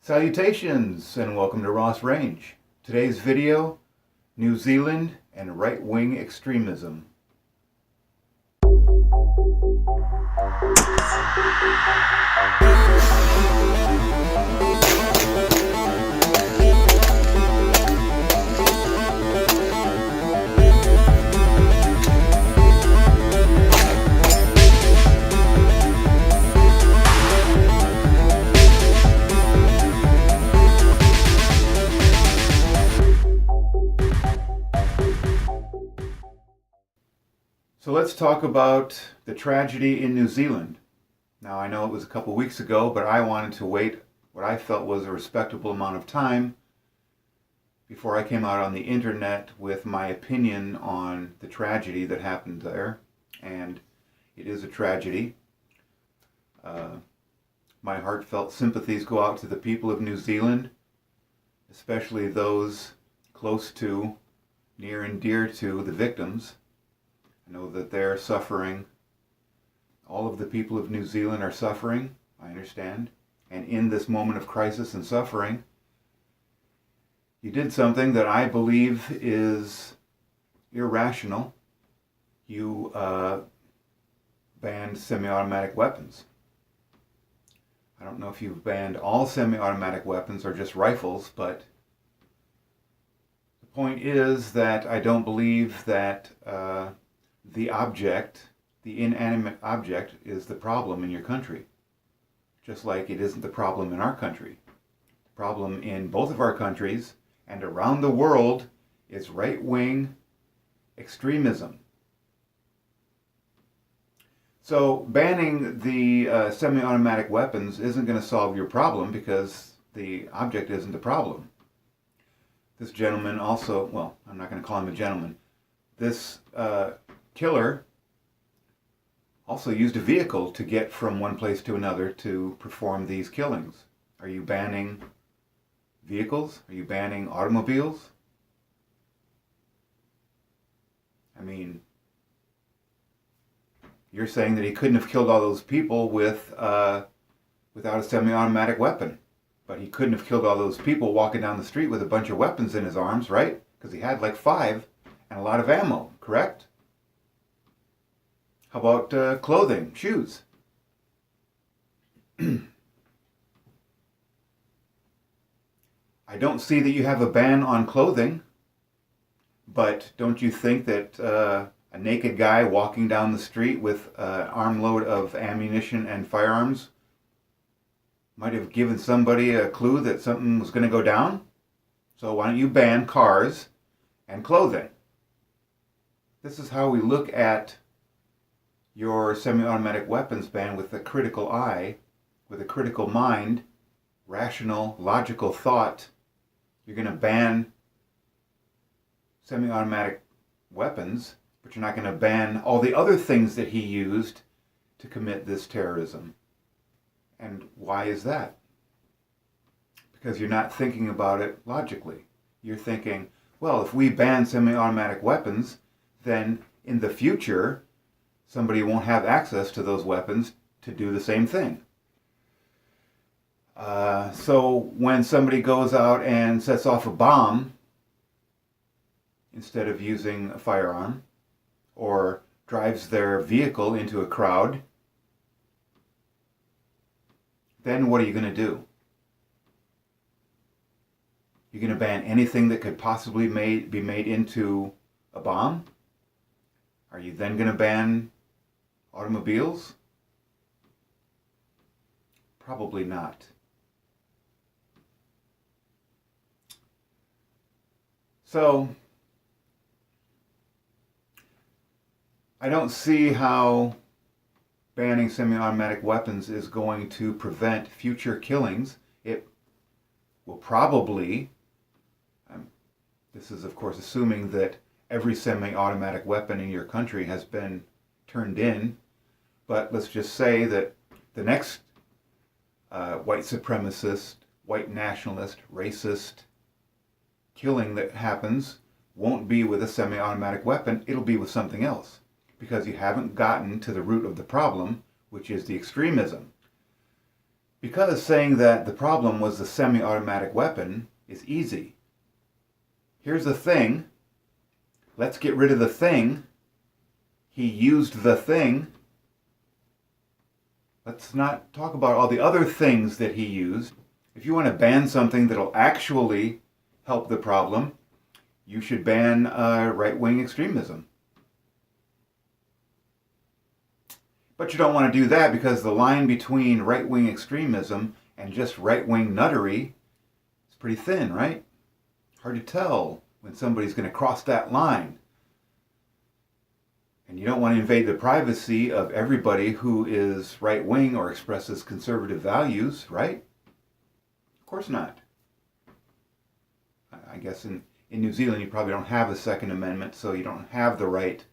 Salutations and welcome to Ross Range. Today's video, New Zealand and right-wing extremism. So let's talk about the tragedy in New Zealand. Now I know it was a couple weeks ago, but I wanted to wait what I felt was a respectable amount of time before I came out on the internet with my opinion on the tragedy that happened there. And it is a tragedy. My heartfelt sympathies go out to the people of New Zealand, especially those close to, near and dear to the victims. I know that they're suffering. All of the people of New Zealand are suffering, I understand. And in this moment of crisis and suffering, you did something that I believe is irrational. You banned semi-automatic weapons. I don't know if you've banned all semi-automatic weapons or just rifles, but the point is that I don't believe that the object, the inanimate object, is the problem in your country. Just like it isn't the problem in our country. The problem in both of our countries and around the world is right-wing extremism. So banning the semi-automatic weapons isn't going to solve your problem because the object isn't the problem. This gentleman also, well, I'm not going to call him a gentleman. This killer also used a vehicle to get from one place to another to perform these killings. Are you banning vehicles? Are you banning automobiles? I mean, you're saying that he couldn't have killed all those people without a semi-automatic weapon. But he couldn't have killed all those people walking down the street with a bunch of weapons in his arms, right? Because he had like 5 and a lot of ammo, correct? How about clothing, shoes? I don't see that you have a ban on clothing, but don't you think that a naked guy walking down the street with an armload of ammunition and firearms might have given somebody a clue that something was going to go down? So why don't you ban cars and clothing? This is how we look at your semi-automatic weapons ban, with a critical eye, with a critical mind, rational, logical thought. You're going to ban semi-automatic weapons, but you're not going to ban all the other things that he used to commit this terrorism. And why is that? Because you're not thinking about it logically. You're thinking, well, if we ban semi-automatic weapons, then in the future, somebody won't have access to those weapons to do the same thing. So when somebody goes out and sets off a bomb, instead of using a firearm, or drives their vehicle into a crowd, then what are you going to do? You're going to ban anything that could possibly be made into a bomb? Are you then going to ban automobiles? Probably not. So, I don't see how banning semi-automatic weapons is going to prevent future killings. It will probably, this is of course assuming that every semi-automatic weapon in your country has been turned in, but let's just say that the next white supremacist, white nationalist, racist killing that happens won't be with a semi-automatic weapon, it'll be with something else. Because you haven't gotten to the root of the problem, which is the extremism. Because saying that the problem was the semi-automatic weapon is easy. Here's the thing. Let's get rid of the thing. He used the thing. Let's not talk about all the other things that he used. If you want to ban something that'll actually help the problem, you should ban right-wing extremism. But you don't want to do that because the line between right-wing extremism and just right-wing nuttery is pretty thin, right? Hard to tell when somebody's going to cross that line. And you don't want to invade the privacy of everybody who is right-wing or expresses conservative values, right? Of course not. I guess in New Zealand you probably don't have a Second Amendment, so you don't have the right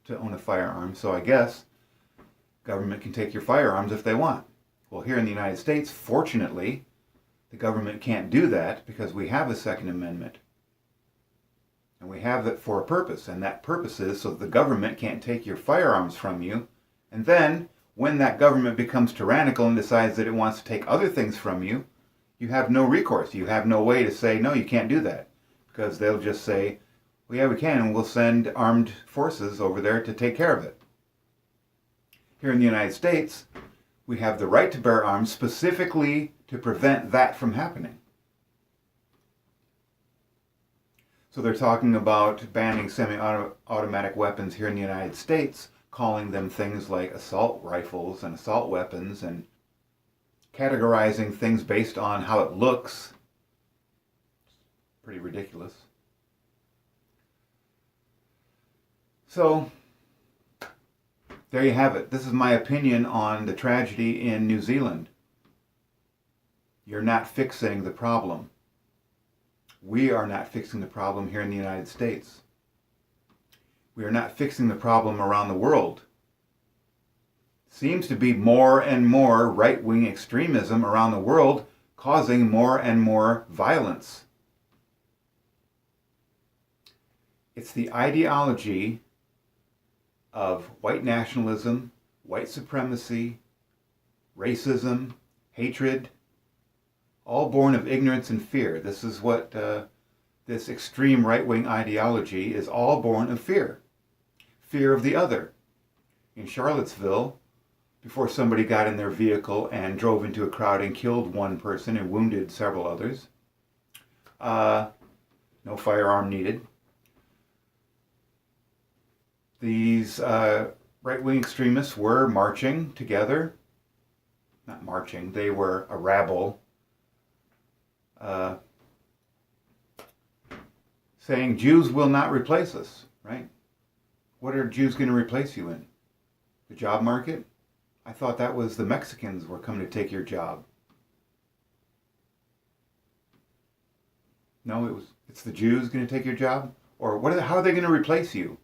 to own a firearm. So I guess government can take your firearms if they want. Well, here in the United States, fortunately, the government can't do that because we have a Second Amendment. And we have it for a purpose, and that purpose is so that the government can't take your firearms from you. And then, when that government becomes tyrannical and decides that it wants to take other things from you, you have no recourse. You have no way to say, no, you can't do that. Because they'll just say, well, yeah, we can, and we'll send armed forces over there to take care of it. Here in the United States, we have the right to bear arms specifically to prevent that from happening. So they're talking about banning semi-automatic weapons here in the United States, calling them things like assault rifles and assault weapons, and categorizing things based on how it looks. Pretty ridiculous. So, there you have it. This is my opinion on the tragedy in New Zealand. You're not fixing the problem. We are not fixing the problem here in the United States. We are not fixing the problem around the world. Seems to be more and more right-wing extremism around the world, causing more and more violence. It's the ideology of white nationalism, white supremacy, racism, hatred, all born of ignorance and fear. This is what this extreme right-wing ideology is, all born of fear. Fear of the other. In Charlottesville, before somebody got in their vehicle and drove into a crowd and killed one person and wounded several others, no firearm needed. These right-wing extremists were marching together. Not marching, they were a rabble. Saying Jews will not replace us, right? What are Jews going to replace you in? The job market? I thought that was the Mexicans were coming to take your job. No, it's the Jews going to take your job? Or how are they going to replace you?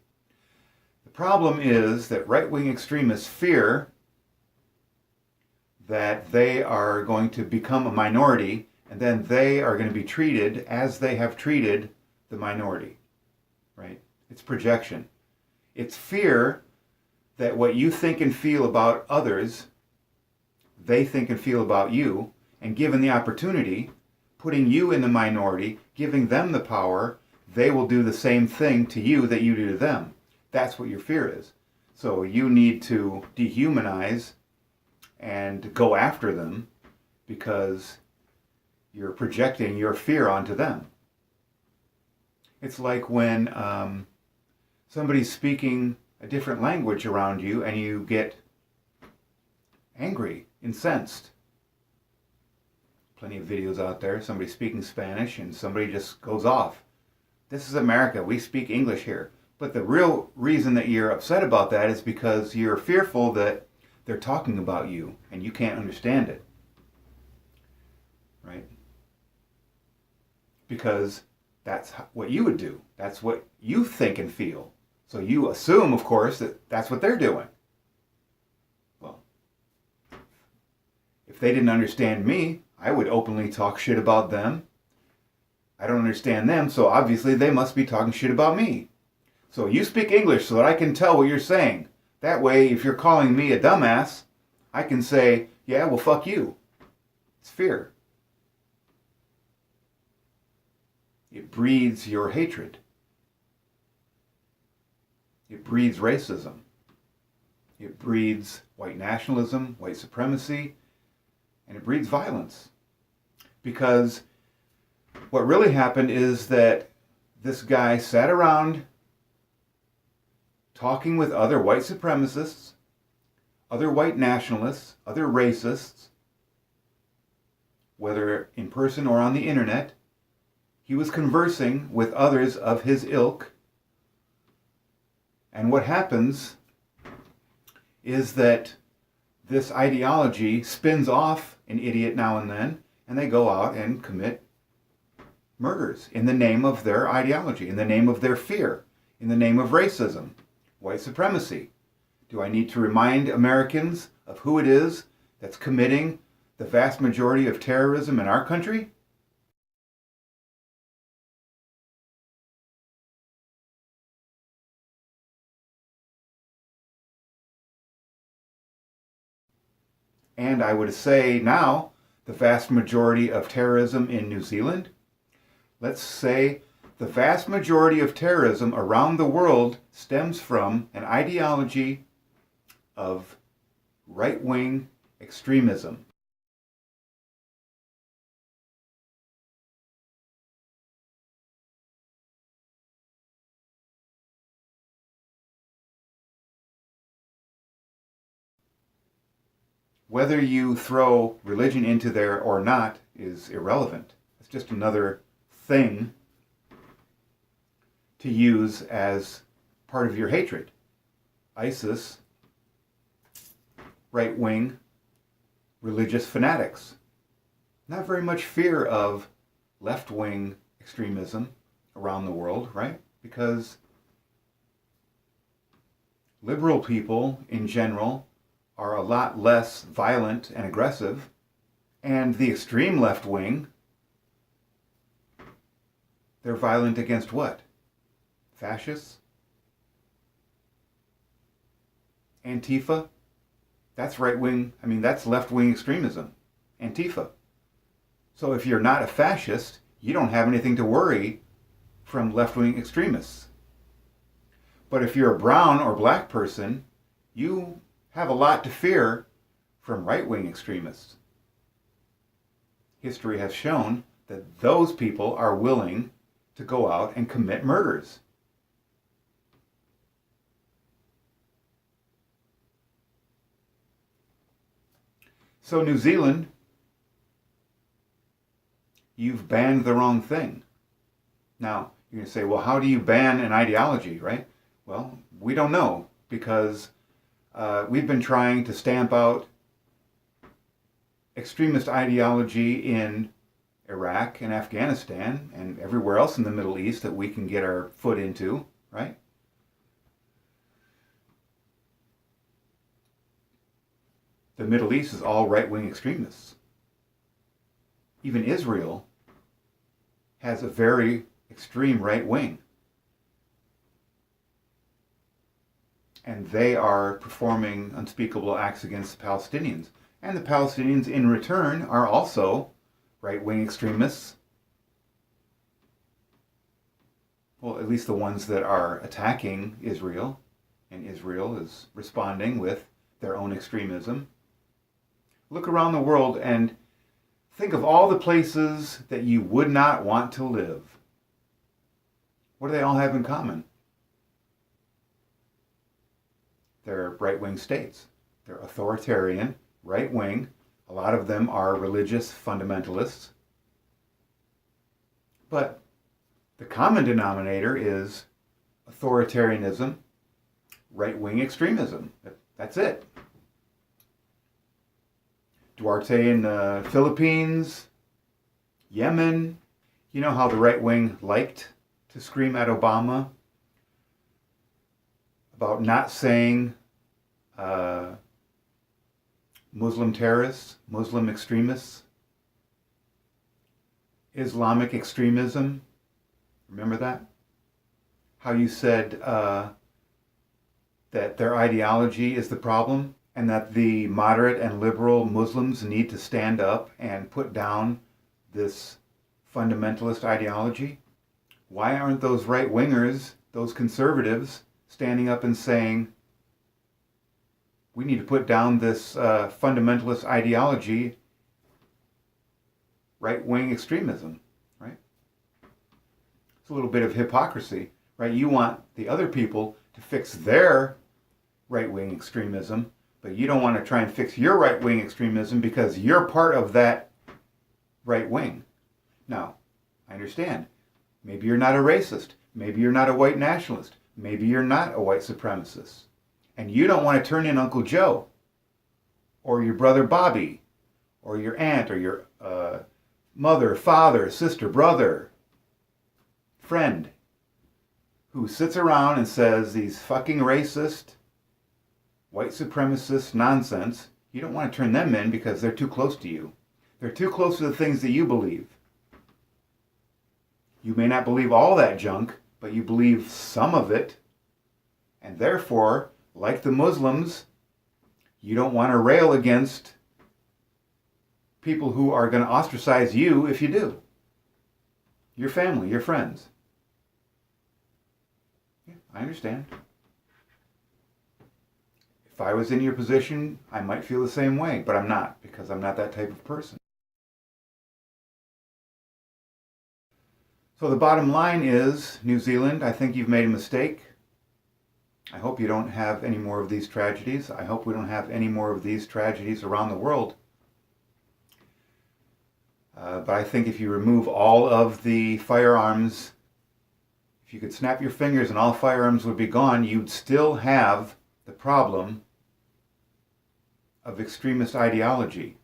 The problem is that right-wing extremists fear that they are going to become a minority, and then they are going to be treated as they have treated the minority, right? It's projection. It's fear that what you think and feel about others, they think and feel about you, and given the opportunity, putting you in the minority, giving them the power, they will do the same thing to you that you do to them. That's what your fear is. So you need to dehumanize and go after them because you're projecting your fear onto them. It's like when somebody's speaking a different language around you and you get angry, incensed. Plenty of videos out there, somebody speaking Spanish and somebody just goes off. This is America, we speak English here. But the real reason that you're upset about that is because you're fearful that they're talking about you and you can't understand it. Right? Because that's what you would do. That's what you think and feel. So you assume, of course, that that's what they're doing. Well, if they didn't understand me, I would openly talk shit about them. I don't understand them, so obviously they must be talking shit about me. So you speak English so that I can tell what you're saying. That way, if you're calling me a dumbass, I can say, yeah, well, fuck you. It's fear. It breeds your hatred. It breeds racism. It breeds white nationalism, white supremacy, and it breeds violence. Because what really happened is that this guy sat around talking with other white supremacists, other white nationalists, other racists, whether in person or on the internet. He was conversing with others of his ilk. And what happens is that this ideology spins off an idiot now and then, and they go out and commit murders in the name of their ideology, in the name of their fear, in the name of racism, white supremacy. Do I need to remind Americans of who it is that's committing the vast majority of terrorism in our country? And I would say now, the vast majority of terrorism in New Zealand, let's say the vast majority of terrorism around the world stems from an ideology of right-wing extremism. Whether you throw religion into there or not is irrelevant. It's just another thing to use as part of your hatred. ISIS, right-wing, religious fanatics. Not very much fear of left-wing extremism around the world, right? Because liberal people in general are a lot less violent and aggressive, and the extreme left wing, they're violent against what? Fascists? Antifa? That's right wing, that's left wing extremism. Antifa. So if you're not a fascist, you don't have anything to worry from left wing extremists. But if you're a brown or black person, you have a lot to fear from right-wing extremists. History has shown that those people are willing to go out and commit murders. So New Zealand, you've banned the wrong thing. Now, you're going to say, well, how do you ban an ideology, right? Well, we don't know, because we've been trying to stamp out extremist ideology in Iraq and Afghanistan and everywhere else in the Middle East that we can get our foot into, right? The Middle East is all right-wing extremists. Even Israel has a very extreme right wing. And they are performing unspeakable acts against the Palestinians. And the Palestinians, in return, are also right-wing extremists. Well, at least the ones that are attacking Israel. And Israel is responding with their own extremism. Look around the world and think of all the places that you would not want to live. What do they all have in common? They're right-wing states. They're authoritarian, right-wing. A lot of them are religious fundamentalists. But the common denominator is authoritarianism, right-wing extremism. That's it. Duarte in the Philippines, Yemen. You know how the right-wing liked to scream at Obama about not saying Muslim terrorists, Muslim extremists, Islamic extremism. Remember that? How you said that their ideology is the problem, and that the moderate and liberal Muslims need to stand up and put down this fundamentalist ideology? Why aren't those right-wingers, those conservatives, standing up and saying, we need to put down this fundamentalist ideology, right-wing extremism, right? It's a little bit of hypocrisy, right? You want the other people to fix their right-wing extremism, but you don't want to try and fix your right-wing extremism because you're part of that right wing. Now, I understand. Maybe you're not a racist. Maybe you're not a white nationalist. Maybe you're not a white supremacist. And you don't want to turn in Uncle Joe, or your brother Bobby, or your aunt, or your mother, father, sister, brother, friend, who sits around and says these fucking racist, white supremacist nonsense. You don't want to turn them in because they're too close to you. They're too close to the things that you believe. You may not believe all that junk, but you believe some of it. And therefore, like the Muslims, you don't want to rail against people who are going to ostracize you if you do. Your family, your friends. Yeah, I understand. If I was in your position, I might feel the same way, but I'm not, because I'm not that type of person. So the bottom line is, New Zealand, I think you've made a mistake. I hope you don't have any more of these tragedies. I hope we don't have any more of these tragedies around the world. But I think if you remove all of the firearms, if you could snap your fingers and all firearms would be gone, you'd still have the problem of extremist ideology.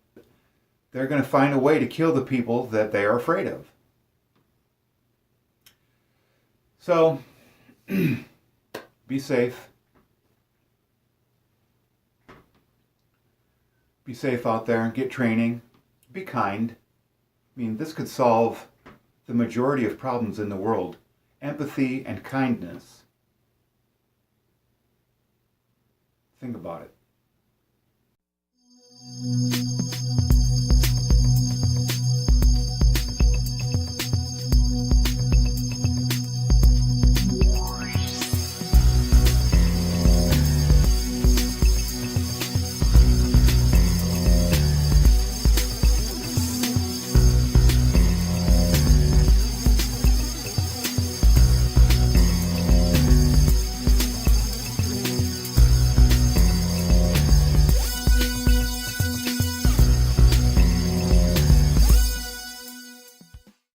They're going to find a way to kill the people that they are afraid of. So, be safe. Be safe out there. Get training. Be kind. I mean, this could solve the majority of problems in the world. Empathy and kindness. Think about it.